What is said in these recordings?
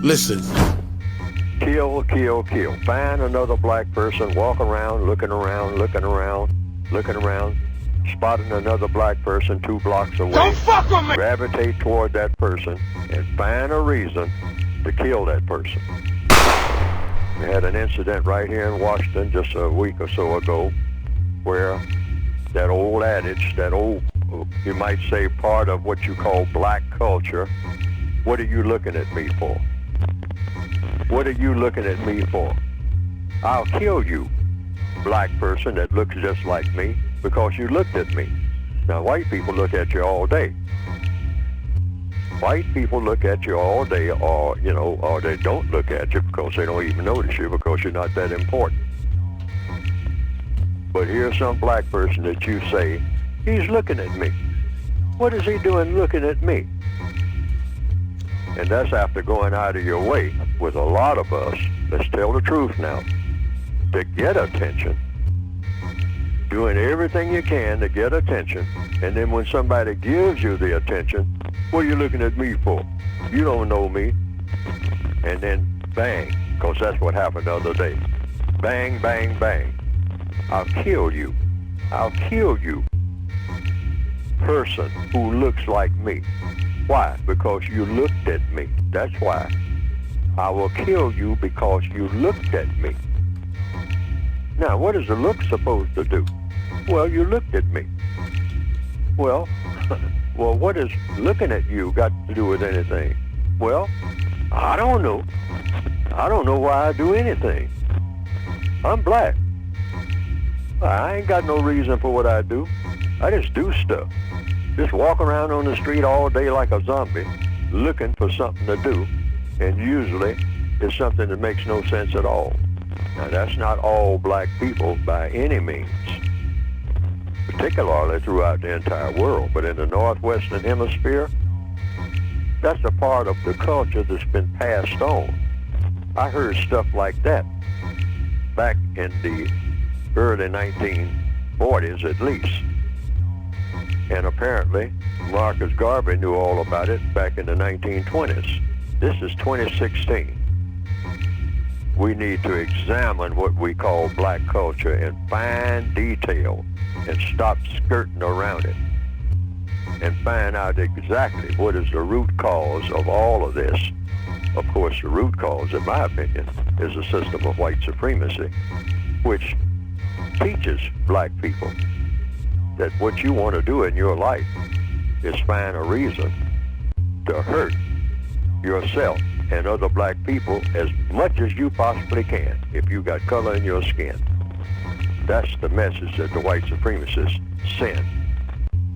Listen. Kill, kill, kill. Find another black person, walk around, looking around, looking around, looking around, spotting another black person 2 blocks away. Don't fuck with me! Gravitate toward that person and find a reason to kill that person. We had an incident right here in Washington just a week or so ago where that old adage, that old, you might say, part of what you call black culture, what are you looking at me for? What are you looking at me for? I'll kill you, black person that looks just like me, because you looked at me. Now, white people look at you all day. White people look at you all day, or, you know, or they don't look at you because they don't even notice you because you're not that important. But here's some black person that you say, he's looking at me. What is he doing looking at me? And that's after going out of your way with a lot of us, let's tell the truth now, to get attention, doing everything you can to get attention, and then when somebody gives you the attention, what are you looking at me for? You don't know me. And then bang, because that's what happened the other day. Bang, bang, bang. I'll kill you. I'll kill you. Person who looks like me. Why? Because you looked at me. That's why. I will kill you because you looked at me. Now, what is the look supposed to do? Well, you looked at me. Well, what is looking at you got to do with anything? Well, I don't know. I don't know why I do anything. I'm black. I ain't got no reason for what I do. I just do stuff. Just walk around on the street all day like a zombie, looking for something to do, and usually it's something that makes no sense at all. Now, that's not all black people by any means, particularly throughout the entire world, but in the Northwestern Hemisphere, that's a part of the culture that's been passed on. I heard stuff like that back in the early 1940s at least. And apparently, Marcus Garvey knew all about it back in the 1920s. This is 2016. We need to examine what we call black culture in fine detail and stop skirting around it and find out exactly what is the root cause of all of this. Of course, the root cause, in my opinion, is a system of white supremacy, which teaches black people that what you want to do in your life is find a reason to hurt yourself and other black people as much as you possibly can if you got color in your skin. That's the message that the white supremacists send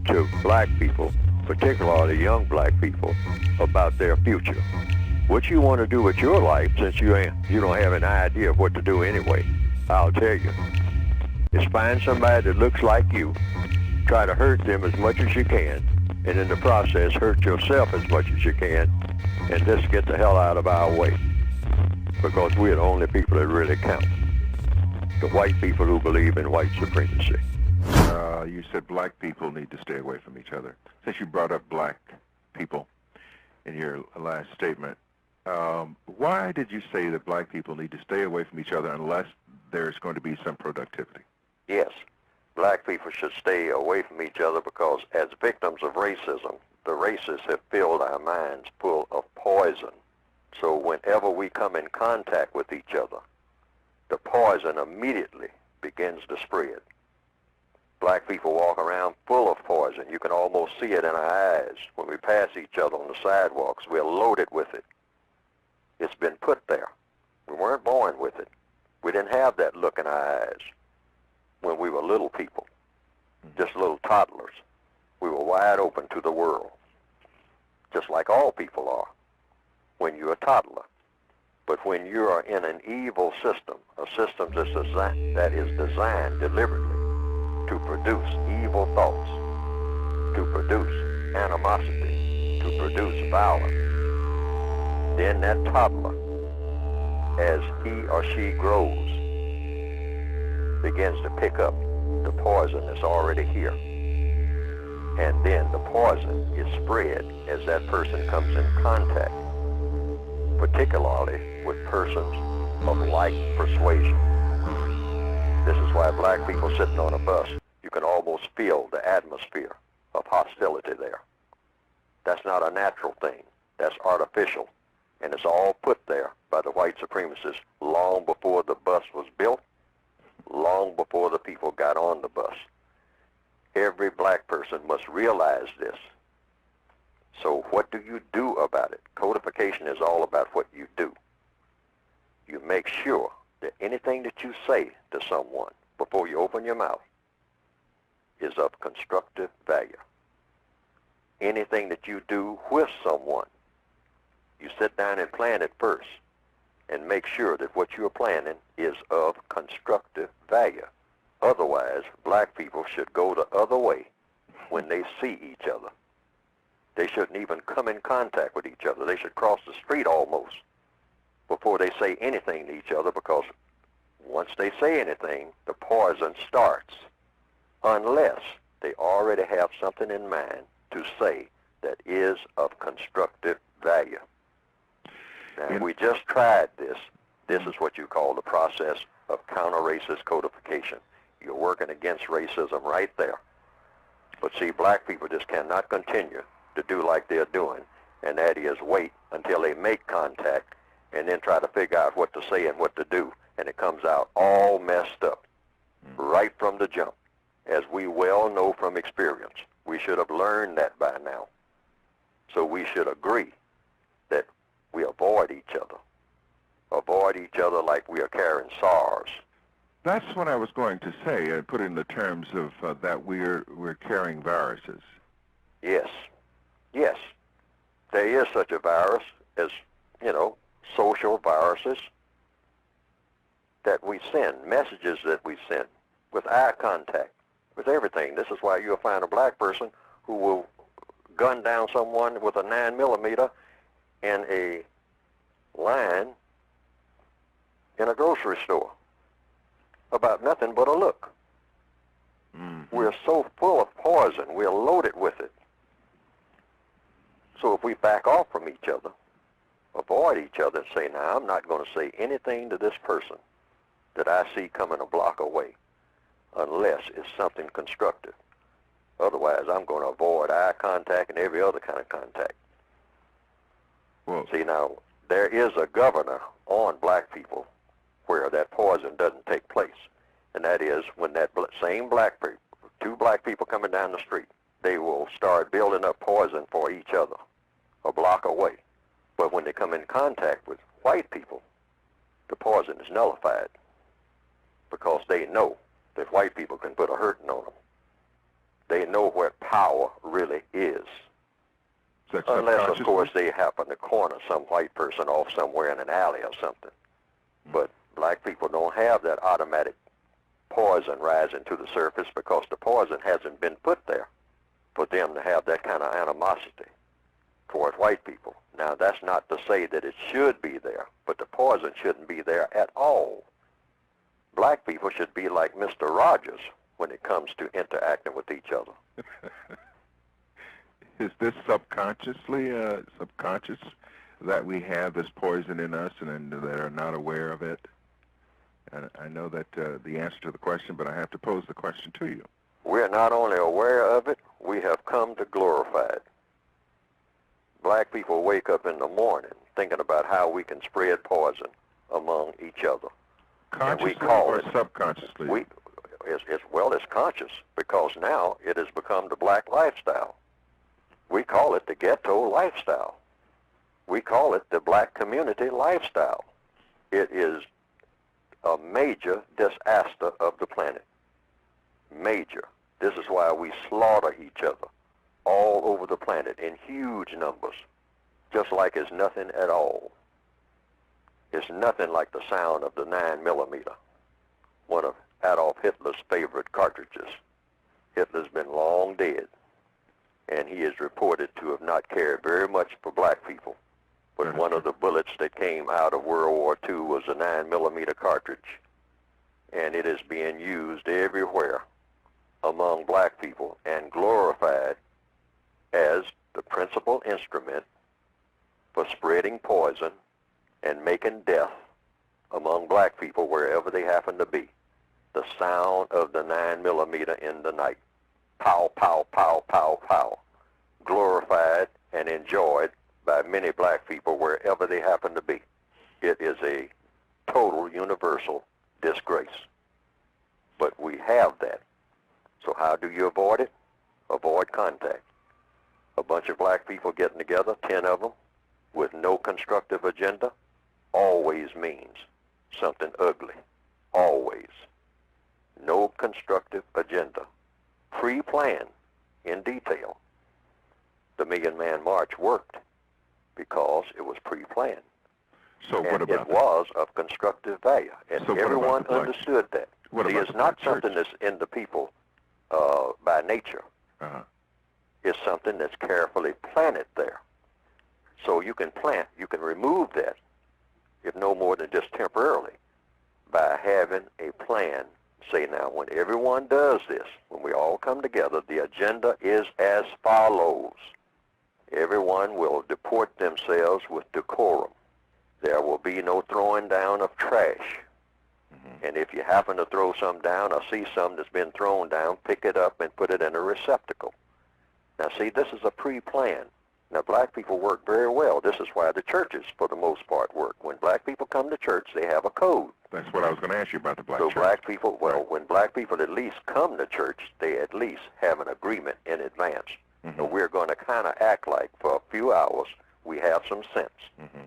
to black people, particularly young black people, about their future. What you want to do with your life, since you don't have an idea of what to do anyway, I'll tell you, is find somebody that looks like you, try to hurt them as much as you can, and in the process hurt yourself as much as you can, and just get the hell out of our way. Because we're the only people that really count. The white people who believe in white supremacy. You said black people need to stay away from each other. Since you brought up black people in your last statement, why did you say that black people need to stay away from each other unless there's going to be some productivity? Yes, black people should stay away from each other because as victims of racism, the racists have filled our minds full of poison. So whenever we come in contact with each other, the poison immediately begins to spread. Black people walk around full of poison. You can almost see it in our eyes. When we pass each other on the sidewalks, we're loaded with it. It's been put there. We weren't born with it. We didn't have that look in our eyes when we were little people, just little toddlers. We were wide open to the world, just like all people are when you're a toddler. But when you are in an evil system, a system that is designed deliberately to produce evil thoughts, to produce animosity, to produce violence, then that toddler, as he or she grows, begins to pick up the poison that's already here. And then the poison is spread as that person comes in contact particularly with persons of like persuasion. This is why black people sitting on a bus, you can almost feel the atmosphere of hostility there. That's not a natural thing. That's artificial. And it's all put there by the white supremacists long before the bus was built, long before the people got on the bus. Every black person must realize this. So what do you do about it? Codification is all about what you do. You make sure that anything that you say to someone before you open your mouth is of constructive value. Anything that you do with someone, you sit down and plan it first and make sure that what you're planning is of constructive value. Otherwise, black people should go the other way when they see each other. They shouldn't even come in contact with each other. They should cross the street almost before they say anything to each other, because once they say anything, the poison starts, unless they already have something in mind to say that is of constructive value. Now, we just tried this. This is what you call the process of counter-racist codification. You're working against racism right there. But see, black people just cannot continue to do like they're doing, and that is wait until they make contact and then try to figure out what to say and what to do, and it comes out all messed up right from the jump. As we well know from experience, we should have learned that by now. So we should agree that we avoid each other. Avoid each other like we are carrying SARS. That's what I was going to say, put in the terms of that we're carrying viruses. Yes. Yes. There is such a virus as, social viruses that we send, messages that we send with eye contact, with everything. This is why you'll find a black person who will gun down someone with a 9mm in a line in a grocery store about nothing but a look. Mm-hmm. We're so full of poison, we're loaded with it. So if we back off from each other, avoid each other, and say, now I'm not going to say anything to this person that I see coming a block away unless it's something constructive. Otherwise, I'm going to avoid eye contact and every other kind of contact. Well, see, now, there is a governor on black people where that poison doesn't take place. And that is when that same black people, two black people coming down the street, they will start building up poison for each other a block away. But when they come in contact with white people, the poison is nullified because they know that white people can put a hurting on them. They know where power really is. Unless, of course, they happen to corner some white person off somewhere in an alley or something. But black people don't have that automatic poison rising to the surface because the poison hasn't been put there for them to have that kind of animosity toward white people. Now, that's not to say that it should be there, but the poison shouldn't be there at all. Black people should be like Mr. Rogers when it comes to interacting with each other. Is this subconscious that we have this poison in us and that are not aware of it? And I know that the answer to the question, but I have to pose the question to you. We're not only aware of it, we have come to glorify it. Black people wake up in the morning thinking about how we can spread poison among each other. Consciously and we call or subconsciously? It's conscious because now it has become the black lifestyle. We call it the ghetto lifestyle. We call it the black community lifestyle. It is a major disaster of the planet. Major. This is why we slaughter each other all over the planet in huge numbers, just like it's nothing at all. It's nothing like the sound of the 9mm, one of Adolf Hitler's favorite cartridges. Hitler's been long dead, and he is reported to have not cared very much for black people. But one of the bullets that came out of World War II was a 9mm cartridge, and it is being used everywhere among black people and glorified as the principal instrument for spreading poison and making death among black people wherever they happen to be. The sound of the 9mm in the night. Pow, pow, pow, pow, pow. Glorified and enjoyed by many black people wherever they happen to be. It is a total universal disgrace. But we have that. So how do you avoid it? Avoid contact. A bunch of black people getting together, 10 of them, with no constructive agenda, always means something ugly. Always. No constructive agenda. Pre-planned in detail. The Million Man March worked because it was pre-planned. So what about it was of constructive value, and so everyone understood that. See, it's not something that's in the people by nature. Uh-huh. It's something that's carefully planted there. So you can plant, you can remove that, if no more than just temporarily, by having a plan. Say now, when everyone does this, when we all come together, the agenda is as follows. Everyone will deport themselves with decorum. There will be no throwing down of trash. Mm-hmm. And if you happen to throw some down or see some that's been thrown down, pick it up and put it in a receptacle. Now see, this is a pre-plan. Now black people work very well. This is why the churches, for the most part, work. When black people come to church, they have a code. That's what I was going to ask you about the black church. So black people, well, right. When black people at least come to church, they at least have an agreement in advance. Mm-hmm. So we're going to kind of act like for a few hours we have some sense. Mm-hmm.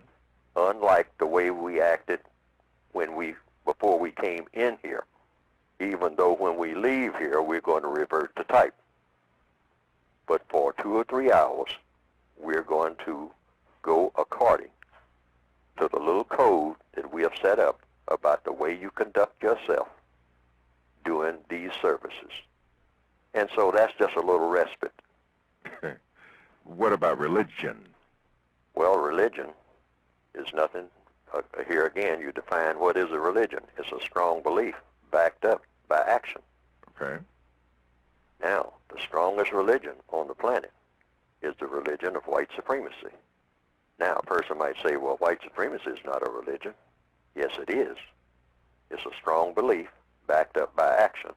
Unlike the way we acted before we came in here, even though when we leave here we're going to revert to type. But for 2 or 3 hours, we're going to go according to the little code that we have set up about the way you conduct yourself during these services. And so that's just a little respite. What about religion? Well, religion is nothing. Here again, you define what is a religion. It's a strong belief backed up by action. Okay. Now, the strongest religion on the planet is the religion of white supremacy. Now, a person might say, well, white supremacy is not a religion. Yes, it is. It's a strong belief backed up by action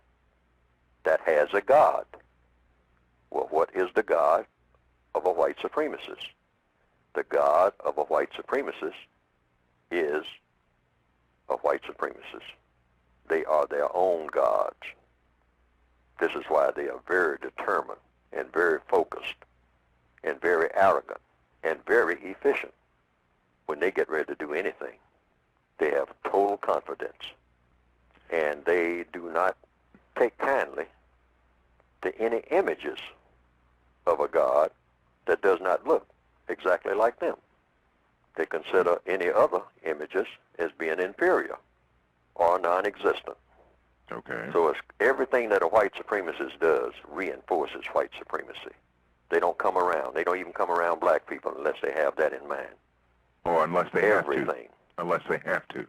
that has a God. Well, what is the God of a white supremacist? The God of a white supremacist is a white supremacist. They are their own gods. This is why they are very determined and very focused and very arrogant and very efficient. When they get ready to do anything, they have total confidence, and they do not take kindly to any images of a God that does not look exactly like them. They consider any other images as being inferior or non-existent. Okay. So it's everything that a white supremacist does reinforces white supremacy. They don't come around. They don't even come around black people unless they have that in mind. Or unless they Everything. have to. Unless they have to.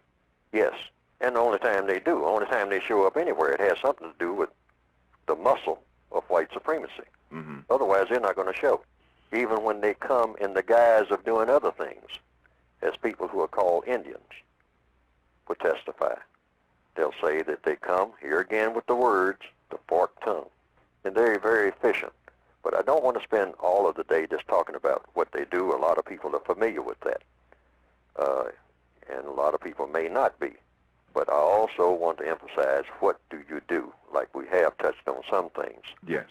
Yes. And the only time they do, the only time they show up anywhere, it has something to do with the muscle of white supremacy. Mm-hmm. Otherwise, they're not going to show. Even when they come in the guise of doing other things, as people who are called Indians will testify. They'll say that they come, here again with the words, the forked tongue. And they're very efficient. But I don't want to spend all of the day just talking about what they do. A lot of people are familiar with that. And a lot of people may not be. But I also want to emphasize, what do you do? Like we have touched on some things. Yes.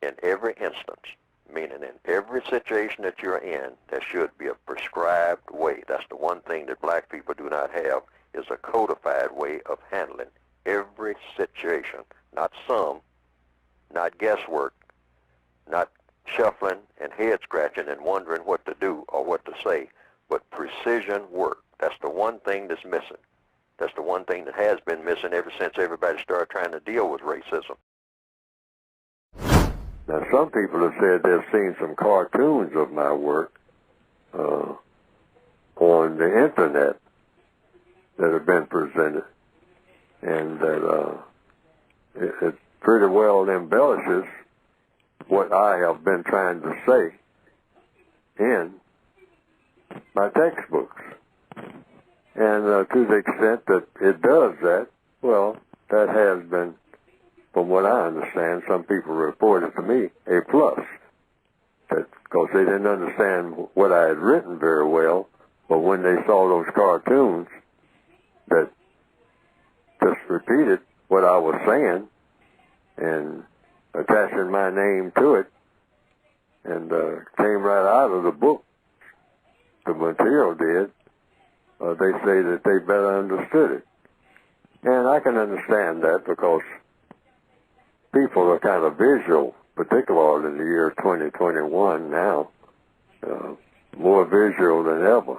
In every instance, meaning in every situation that you're in, there should be a prescribed way. That's the one thing that black people do not have, is a codified way of handling every situation. Not some, not guesswork, not shuffling and head scratching and wondering what to do or what to say, but precision work. That's the one thing that's missing. That's the one thing that has been missing ever since everybody started trying to deal with racism. Now, some people have said they've seen some cartoons of my work on the internet that have been presented, and that it pretty well embellishes what I have been trying to say in my textbooks. And to the extent that it does that, well, that has been, from what I understand, some people reported to me, a plus. Because they didn't understand what I had written very well, but when they saw those cartoons that just repeated what I was saying and attaching my name to it, and came right out of the book, the material did, they say that they better understood it. And I can understand that because people are kind of visual, particularly in the year 2021 now, more visual than ever.